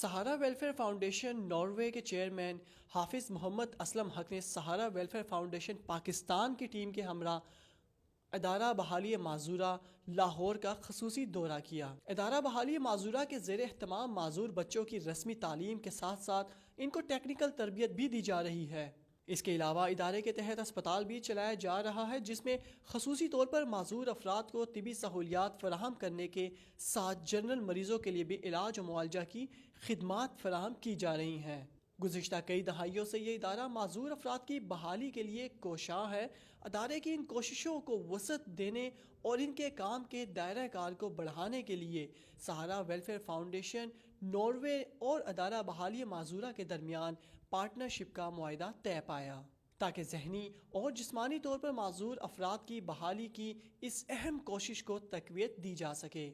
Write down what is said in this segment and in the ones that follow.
سہارا welfare foundation Norway کے chairman حافظ محمد اسلم حق نے سہارا ویلفیئر فاؤنڈیشن پاکستان کی ٹیم کے ہمراہ ادارہ بحالی معذورہ لاہور کا خصوصی دورہ کیا۔ ادارہ بحالی معذورہ کے زیر اہتمام معذور بچوں کی رسمی تعلیم کے ساتھ ساتھ ان کو ٹیکنیکل تربیت بھی دی جا رہی ہے۔ اس کے علاوہ ادارے کے تحت اسپتال بھی چلایا جا رہا ہے جس میں خصوصی طور پر معذور افراد کو طبی سہولیات فراہم کرنے کے ساتھ جنرل مریضوں کے لیے بھی علاج و معالجہ کی خدمات فراہم کی جا رہی ہیں۔ گزشتہ کئی دہائیوں سے یہ ادارہ معذور افراد کی بحالی کے لیے کوشاں ہے۔ ادارے کی ان کوششوں کو وسعت دینے اور ان کے کام کے دائرہ کار کو بڑھانے کے لیے سہارا ویلفیئر فاؤنڈیشن ناروے اور ادارہ بحالی معذورہ کے درمیان پارٹنرشپ کا معاہدہ طے پایا تاکہ ذہنی اور جسمانی طور پر معذور افراد کی بحالی کی اس اہم کوشش کو تقویت دی جا سکے۔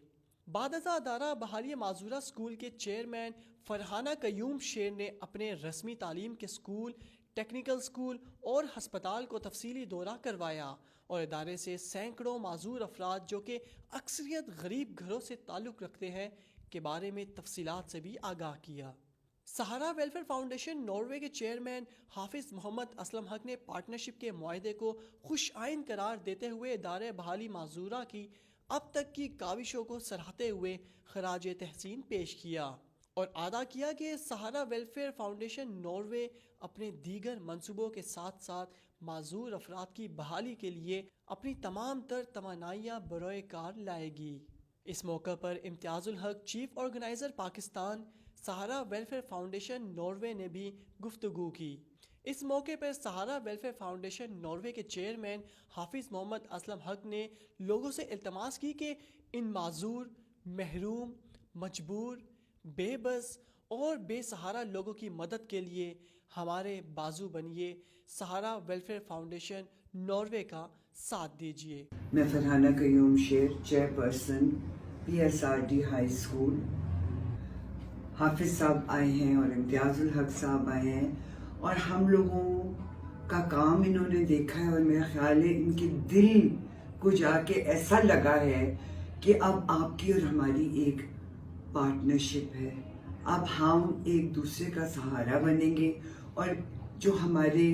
بعد ازاں ادارہ بحالی معذورہ اسکول کے چیئرمین فرحانہ قیوم شیر نے اپنے رسمی تعلیم کے اسکول، ٹیکنیکل اسکول اور ہسپتال کو تفصیلی دورہ کروایا اور ادارے سے سینکڑوں معذور افراد جو کہ اکثریت غریب گھروں سے تعلق رکھتے ہیں کے بارے میں تفصیلات سے بھی آگاہ کیا۔ سہارا ویلفیئر فاؤنڈیشن ناروے کے چیئرمین حافظ محمد اسلم حق نے پارٹنرشپ کے معاہدے کو خوش آئند قرار دیتے ہوئے ادارے بحالی معذورہ کی اب تک کی کاوشوں کو سراہتے ہوئے خراج تحسین پیش کیا اور اعادہ کیا کہ سہارا ویلفیئر فاؤنڈیشن ناروے اپنے دیگر منصوبوں کے ساتھ ساتھ معذور افراد کی بحالی کے لیے اپنی تمام تر توانائیاں بروئے کار لائے گی۔ اس موقع پر امتیاز الحق چیف آرگنائزر پاکستان سہارا ویلفیئر فاؤنڈیشن ناروے نے بھی گفتگو کی۔ اس موقع پر سہارا ویلفیئر فاؤنڈیشن ناروے کے چیئرمین حافظ محمد اسلم حق نے لوگوں سے التماس کی کہ ان معذور، محروم، مجبور، بے بس اور بے سہارا لوگوں کی مدد کے لیے ہمارے بازو بنیے، سہارا ویلفیئر فاؤنڈیشن ناروے کا ساتھ دیجیے۔ میں فرحانہ قیوم شیر، chair person PSRD high school. حافظ صاحب آئے ہیں اور امتیاز الحق صاحب آئے ہیں اور ہم لوگوں کا کام انہوں نے دیکھا ہے اور میرا خیال ہے ان کے دل کو جا کے ایسا لگا ہے کہ اب آپ کی اور ہماری ایک پارٹنرشپ ہے۔ اب ہم ایک دوسرے کا سہارا بنیں گے اور جو ہمارے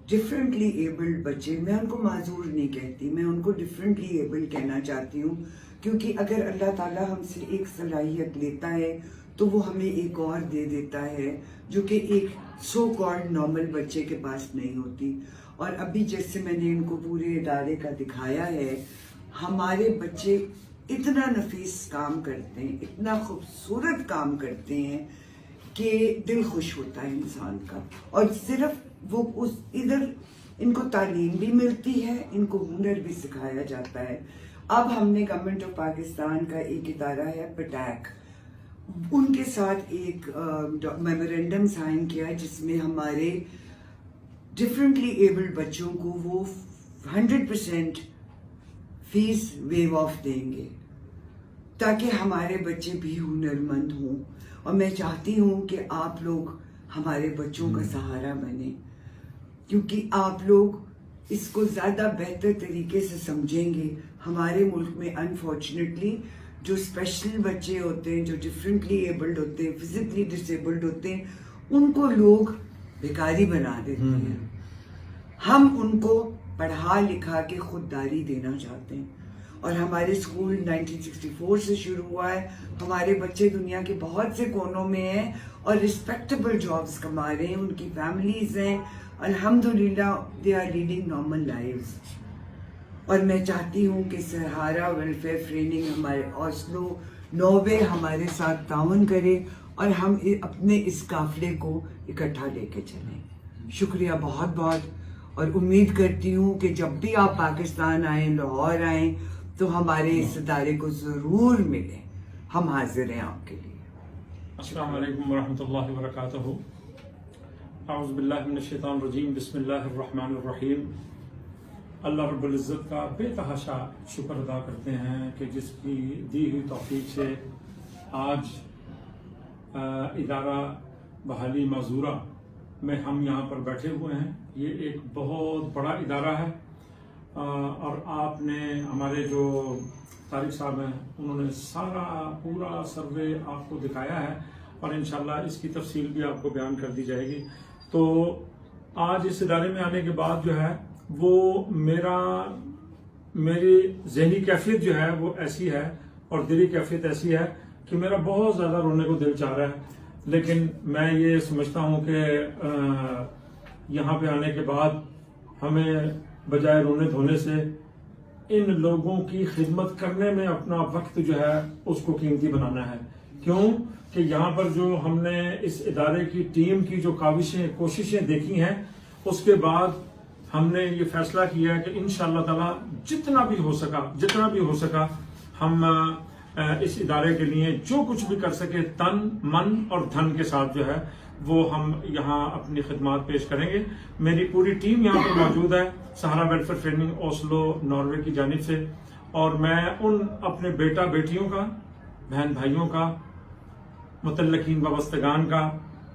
ڈفرینٹلی ایبلڈ بچے، میں ان کو معذور نہیں کہتی، میں ان کو ڈفرینٹلی ایبلڈ کہنا چاہتی ہوں، کیونکہ اگر اللہ تعالیٰ ہم سے ایک صلاحیت لیتا ہے تو وہ ہمیں ایک اور دے دیتا ہے جو کہ ایک سو کالڈ نارمل بچے کے پاس نہیں ہوتی۔ اور ابھی جیسے میں نے ان کو پورے ادارے کا دکھایا ہے، ہمارے بچے اتنا نفیس کام کرتے ہیں، اتنا خوبصورت کام کرتے ہیں کہ دل خوش ہوتا ہے انسان کا۔ اور صرف وہ ادھر ان کو تعلیم بھی ملتی ہے، ان کو ہنر بھی سکھایا جاتا ہے۔ اب ہم نے گورنمنٹ آف پاکستان کا ایک ادارہ ہے پٹیک، ان کے ساتھ ایک میمورینڈم سائن کیا ہے جس میں ہمارے ڈفرینٹلی ایبلڈ بچوں کو وہ 100% فیس ویو آف دیں گے تاکہ ہمارے بچے بھی ہنرمند ہوں۔ اور میں چاہتی ہوں کہ آپ لوگ ہمارے بچوں کا سہارا بنیں، کیونکہ آپ لوگ اس کو زیادہ بہتر طریقے سے سمجھیں گے۔ ہمارے ملک میں انفارچونیٹلی جو اسپیشل بچے ہوتے ہیں، جو ڈفرینٹلی ایبلڈ ہوتے ہیں، فزیکلی ڈسیبلڈ ہوتے ہیں، ان کو لوگ بھکاری بنا دیتے ہیں۔ ہم ان کو پڑھا لکھا کے خودداری دینا چاہتے ہیں اور ہمارے اسکول 1964 سے شروع ہوا ہے۔ ہمارے بچے دنیا کے بہت سے کونوں میں ہیں اور رسپیکٹیبل جابز کما رہے ہیں، ان کی فیملیز ہیں، الحمدللہ they are leading normal lives. اور میں چاہتی ہوں کہ سہارا ویلفیئر ٹریننگ ہمارے اوسلو ناروے ہمارے ساتھ تعاون کرے اور ہم اپنے اس قافلے کو اکٹھا لے کے چلیں۔ شکریہ بہت بہت، اور امید کرتی ہوں کہ جب بھی آپ پاکستان آئیں، لاہور آئیں، تو ہمارے اس ادارے کو ضرور ملیں۔ ہم حاضر ہیں آپ کے لیے۔ السلام علیکم ورحمۃ اللہ وبرکاتہ۔ اعوذ باللہ من الشیطان الرجیم، بسم اللہ الرحمن الرحیم۔ اللہ رب العزت کا بے تحاشا شکر ادا کرتے ہیں کہ جس کی دی ہوئی توفیق سے آج ادارہ بحالی معذورہ میں ہم یہاں پر بیٹھے ہوئے ہیں۔ یہ ایک بہت بڑا ادارہ ہے اور آپ نے ہمارے جو طارق صاحب ہیں انہوں نے سارا پورا سروے آپ کو دکھایا ہے اور انشاءاللہ اس کی تفصیل بھی آپ کو بیان کر دی جائے گی. تو آج اس ادارے میں آنے کے بعد جو ہے وہ میری ذہنی کیفیت جو ہے وہ ایسی ہے اور دلی کیفیت ایسی ہے کہ میرا بہت زیادہ رونے کو دل چاہ رہا ہے. لیکن میں یہ سمجھتا ہوں کہ یہاں پہ آنے کے بعد ہمیں بجائے رونے دھونے سے ان لوگوں کی خدمت کرنے میں اپنا وقت جو ہے اس کو قیمتی بنانا ہے. کیوں کہ یہاں پر جو ہم نے اس ادارے کی ٹیم کی جو کوششیں دیکھی ہیں اس کے بعد ہم نے یہ فیصلہ کیا ہے کہ انشاءاللہ تعالی جتنا بھی ہو سکا ہم اس ادارے کے لیے جو کچھ بھی کر سکے تن من اور دھن کے ساتھ جو ہے وہ ہم یہاں اپنی خدمات پیش کریں گے. میری پوری ٹیم یہاں پر موجود ہے سہارا ویلفیئر ٹریننگ اوسلو ناروے کی جانب سے, اور میں ان اپنے بیٹا بیٹیوں کا, بہن بھائیوں کا, متعلقین وابستگان کا,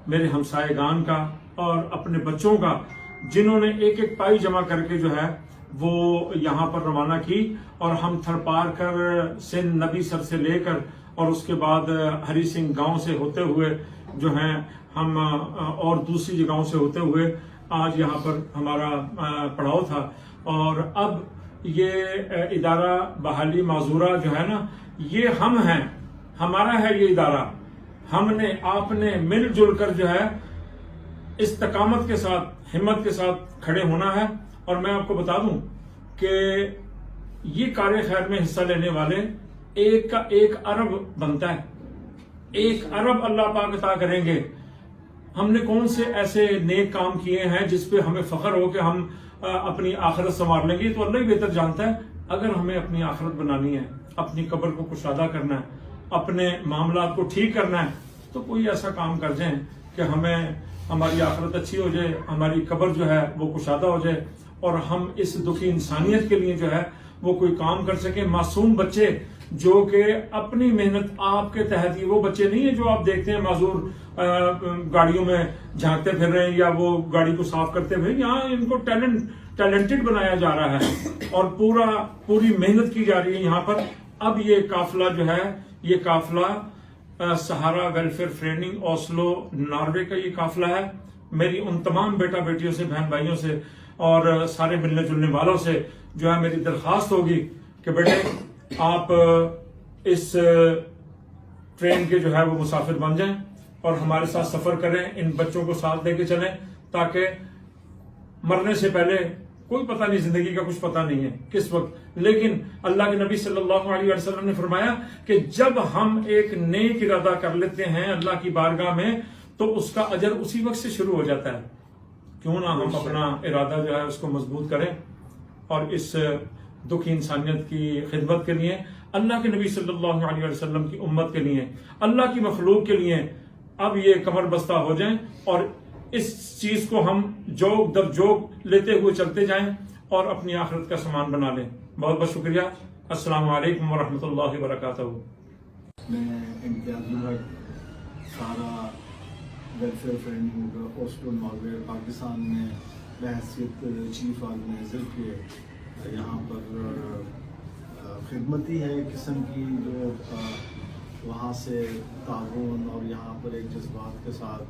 میرے ہمسائے گان کا اور اپنے بچوں کا جنہوں نے ایک ایک پائی جمع کر کے جو ہے وہ یہاں پر روانہ کی, اور ہم تھر پار کر سندھ نبی سر سے لے کر اور اس کے بعد ہری سنگھ گاؤں سے ہوتے ہوئے جو ہیں ہم اور دوسری جگہوں سے ہوتے ہوئے آج یہاں پر ہمارا پڑاؤ تھا. اور اب یہ ادارہ بحالی معذورہ جو ہے نا یہ ہم ہیں, ہمارا ہے یہ ادارہ. ہم نے آپ نے مل جل کر جو ہے استقامت کے ساتھ ہمت کے ساتھ کھڑے ہونا ہے. اور میں آپ کو بتا دوں کہ یہ کار خیر میں حصہ لینے والے ایک کا 1 ارب بنتا ہے. 1 ارب اللہ پاک عطا کریں گے. ہم نے کون سے ایسے نیک کام کیے ہیں جس پہ ہمیں فخر ہو کہ ہم اپنی آخرت سنوار لیں گے؟ تو اللہ ہی بہتر جانتا ہے. اگر ہمیں اپنی آخرت بنانی ہے, اپنی قبر کو کشادہ کرنا ہے, اپنے معاملات کو ٹھیک کرنا ہے, تو کوئی ایسا کام کر جائیں کہ ہماری آخرت اچھی ہو جائے, ہماری قبر جو ہے وہ کشادہ ہو جائے, اور ہم اس دکھی انسانیت کے لیے جو ہے وہ کوئی کام کر سکیں. معصوم بچے جو کہ اپنی محنت آپ کے تحت ہی, وہ بچے نہیں ہیں جو آپ دیکھتے ہیں معذور گاڑیوں میں جھانکتے پھر رہے ہیں یا وہ گاڑی کو صاف کرتے ہوئے. یہاں ان کو ٹیلنٹڈ بنایا جا رہا ہے اور پوری محنت کی جا رہی ہے یہاں پر. اب یہ قافلہ جو ہے, یہ قافلہ سہارا ویلفیئر ٹریننگ اوسلو ناروے کا یہ قافلہ ہے. میری ان تمام بیٹا بیٹیوں سے, بہن بھائیوں سے اور سارے ملنے جلنے والوں سے جو ہے میری درخواست ہوگی کہ بیٹے آپ اس ٹرین کے جو ہے وہ مسافر بن جائیں اور ہمارے ساتھ سفر کریں, ان بچوں کو ساتھ لے کے چلیں, تاکہ مرنے سے پہلے کوئی پتہ نہیں, زندگی کا کچھ پتہ نہیں ہے کس وقت, لیکن اللہ کے نبی صلی اللہ علیہ وسلم نے فرمایا کہ جب ہم ایک نیک ارادہ کر لیتے ہیں اللہ کی بارگاہ میں تو اس کا اجر اسی وقت سے شروع ہو جاتا ہے. کیوں نہ ہم اپنا ارادہ جو ہے اس کو مضبوط کریں اور اس دکھی انسانیت کی خدمت کے لیے, اللہ کے نبی صلی اللہ علیہ وسلم کی امت کے لیے, اللہ کی مخلوق کے لیے اب یہ کمر بستہ ہو جائیں اور اس چیز کو ہم جوگ در جوگ لیتے ہوئے چلتے جائیں اور اپنی آخرت کا سامان بنا لیں. بہت بہت شکریہ. السلام علیکم ورحمۃ اللہ وبرکاتہ. میں امتیاز الحق سہارا welfare training Oslo Norway Pakistan میں بحیثیت چیف عالم نظر کے یہاں پر خدمتی ہے ایک قسم کی, جو وہاں سے تعاون اور یہاں پر ایک جذبات کے ساتھ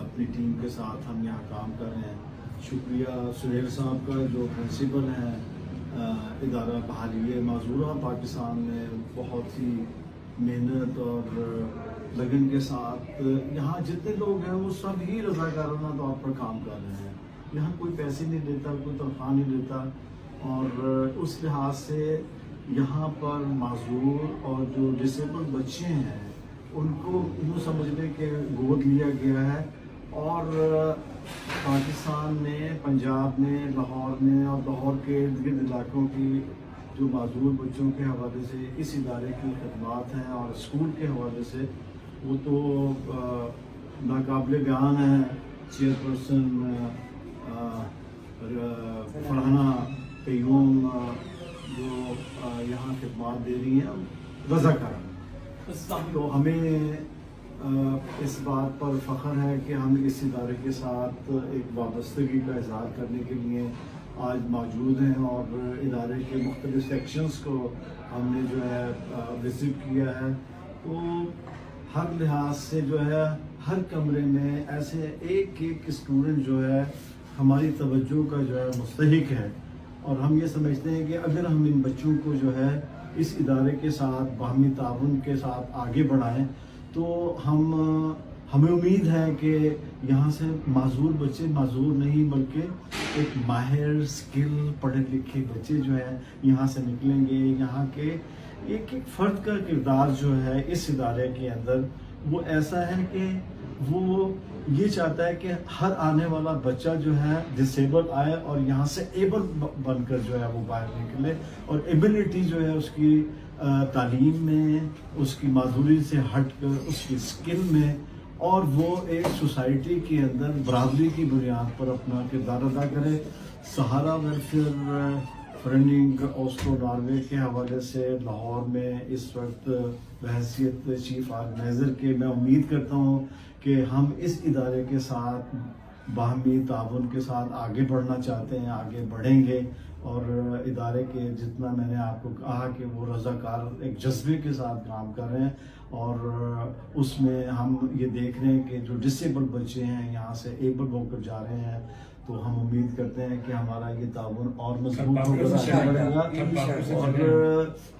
اپنی ٹیم کے ساتھ ہم یہاں کام کر رہے ہیں. شکریہ سہیل صاحب کا جو پرنسپل ہیں ادارہ بحالی معذورہ پاکستان میں, بہت ہی محنت اور لگن کے ساتھ یہاں جتنے لوگ ہیں وہ سب ہی رضاکارانہ طور پر کام کر رہے ہیں. یہاں کوئی پیسے نہیں دیتا, کوئی تنخواہ نہیں دیتا, اور اس لحاظ سے یہاں پر معذور اور جو ڈسیبل بچے ہیں ان کو یوں سمجھ لیں کہ گود لیا گیا ہے, اور پاکستان میں, پنجاب میں, لاہور میں اور لاہور کے ارد گرد علاقوں کی جو معذور بچوں کے حوالے سے اس ادارے کی خدمات ہیں اور اسکول کے حوالے سے وہ تو ناقابل بیان ہے. چیئرپرسن فرحانہ قیوم جو یہاں خدمات دے رہی ہیں رضاکارانہ, تو ہمیں اس بات پر فخر ہے کہ ہم اس ادارے کے ساتھ ایک وابستگی کا اظہار کرنے کے لیے آج موجود ہیں, اور ادارے کے مختلف سیکشنز کو ہم نے جو ہے وزٹ کیا ہے. تو ہر لحاظ سے جو ہے ہر کمرے میں ایسے ایک ایک اسٹوڈنٹ جو ہے ہماری توجہ کا جو ہے مستحق ہے، اور ہم یہ سمجھتے ہیں کہ اگر ہم ان بچوں کو جو ہے اس ادارے کے ساتھ باہمی تعاون کے ساتھ آگے بڑھائیں تو ہمیں امید ہے کہ یہاں سے معذور بچے، معذور نہیں بلکہ ایک ماہر اسکل پڑھے لکھے بچے جو ہیں یہاں سے نکلیں گے۔ یہاں کے ایک ایک فرد کا کردار جو ہے اس ادارے کے اندر وہ ایسا ہے کہ وہ یہ چاہتا ہے کہ ہر آنے والا بچہ جو ہے ڈسیبل آئے اور یہاں سے ایبل بن کر جو ہے وہ باہر نکلے، اور ایبلٹی جو ہے اس کی تعلیم میں، اس کی معذوری سے ہٹ کر اس کی اسکل میں، اور وہ ایک سوسائٹی کے اندر برابری کی بنیاد پر اپنا کردار ادا کرے۔ سہارا ویلفیئر فرنڈنگ اوسلو ناروے کے حوالے سے لاہور میں اس وقت بحیثیت چیف آرگنائزر کے میں امید کرتا ہوں کہ ہم اس ادارے کے ساتھ باہمی تعاون کے ساتھ آگے بڑھنا چاہتے ہیں، آگے بڑھیں گے، اور ادارے کے جتنا میں نے آپ کو کہا کہ وہ رضاکار ایک جذبے کے ساتھ کام کر رہے ہیں، اور اس میں ہم یہ دیکھ رہے ہیں کہ جو ڈسیبل بچے ہیں یہاں سے ایبل ہو کر جا رہے ہیں، تو ہم امید کرتے ہیں کہ ہمارا یہ تعاون اور مضبوط ہوگا، اور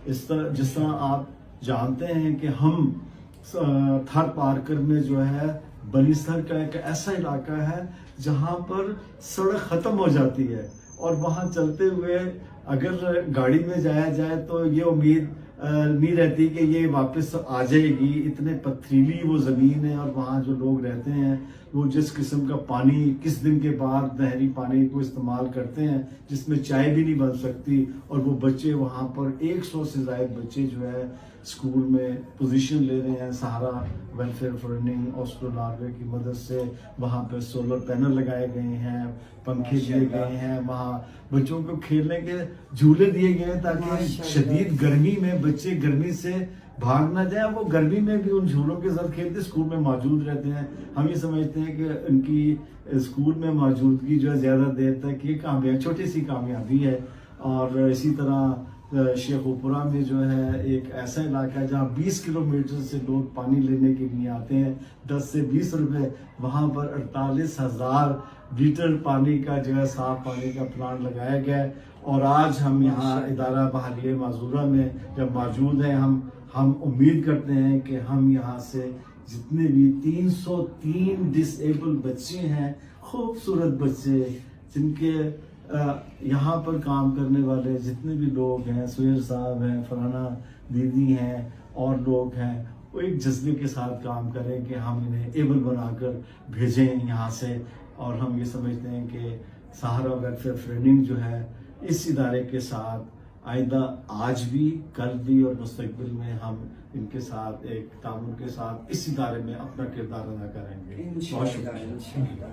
اس طرح جس طرح آپ جانتے ہیں کہ ہم تھر پارکر میں جو ہے بلیسر کا ایک ایسا علاقہ ہے جہاں پر سڑک ختم ہو جاتی ہے، اور وہاں چلتے ہوئے اگر گاڑی میں جایا جائے تو یہ امید نہیں رہتی کہ یہ واپس آ جائے گی، اتنے پتھریلی وہ زمین ہے، اور وہاں جو لوگ رہتے ہیں وہ جس قسم کا پانی کس دن کے بعد نہری پانی کو استعمال کرتے ہیں جس میں چائے بھی نہیں بن سکتی، اور وہ بچے وہاں پر 100 سے زائد بچے جو ہے اسکول میں پوزیشن لے رہے ہیں۔ سہارا ویلفیئر فرنڈنگ اوسلو ناروے کی مدد سے وہاں پہ سولر پینل لگائے گئے ہیں، پنکھے دیے گئے ہیں، وہاں بچوں کو کھیلنے کے جھولے دیے گئے ہیں تاکہ شدید گرمی میں بچے گرمی سے بھاگ نہ جائیں، وہ گرمی میں بھی ان جھولوں کے ساتھ کھیلتے اسکول میں موجود رہتے ہیں۔ ہم یہ سمجھتے ہیں کہ ان کی اسکول میں موجودگی جو ہے زیادہ دیر تک یہ چھوٹی سی کامیابی ہے۔ اور اسی طرح شیخ اوپرا میں جو ہے ایک ایسا علاقہ ہے جہاں 20 کلومیٹر سے لوگ پانی لینے کے لیے آتے ہیں، 10 سے 20 روپے، وہاں پر 48,000 لیٹر پانی کا جو ہے صاف پانی کا پلانٹ لگایا گیا ہے۔ اور آج ہم یہاں ادارہ بحالیہ معذورہ میں جب موجود ہیں، ہم امید کرتے ہیں کہ ہم یہاں سے جتنے بھی 303 ڈس ایبل بچے ہیں، خوبصورت بچے، جن کے یہاں پر کام کرنے والے جتنے بھی لوگ ہیں، سہیل صاحب ہیں، فرحانہ دیدی ہیں، اور لوگ ہیں، وہ ایک جذبے کے ساتھ کام کریں کہ ہم انہیں ایبل بنا کر بھیجیں یہاں سے۔ اور ہم یہ سمجھتے ہیں کہ سہارا ویلفیئر فرنڈنگ جو ہے اس ادارے کے ساتھ آئندہ آج بھی، کل بھی اور مستقبل میں ہم ان کے ساتھ ایک تعاون کے ساتھ اس ادارے میں اپنا کردار ادا کریں گے۔ بہت شکریہ۔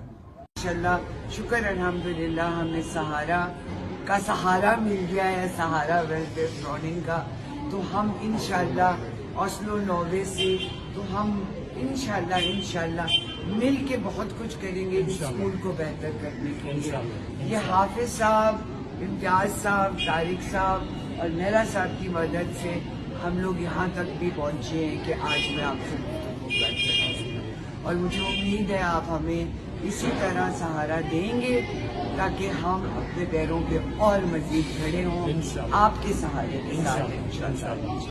انشاءاللہ شکر الحمدللہ ہمیں سہارا کا سہارا مل گیا ہے، سہارا ویلفیئر فرنڈنگ کا، تو ہم انشاءاللہ اوسلو ناروے سے تو ہم انشاءاللہ مل کے بہت کچھ کریں گے اسکول کو بہتر کرنے کے لیے۔ یہ حافظ صاحب، امتیاز صاحب، طارق صاحب اور میرا صاحب کی مدد سے ہم لوگ یہاں تک بھی پہنچے ہیں کہ آج میں آپ سے گفتگو کر سکتی ہوں، اور مجھے امید ہے آپ ہمیں اسی طرح سہارا دیں گے تاکہ ہم اپنے پیروں پہ اور مزید کھڑے ہوں آپ کے سہارے کے ساتھ انشاءاللہ۔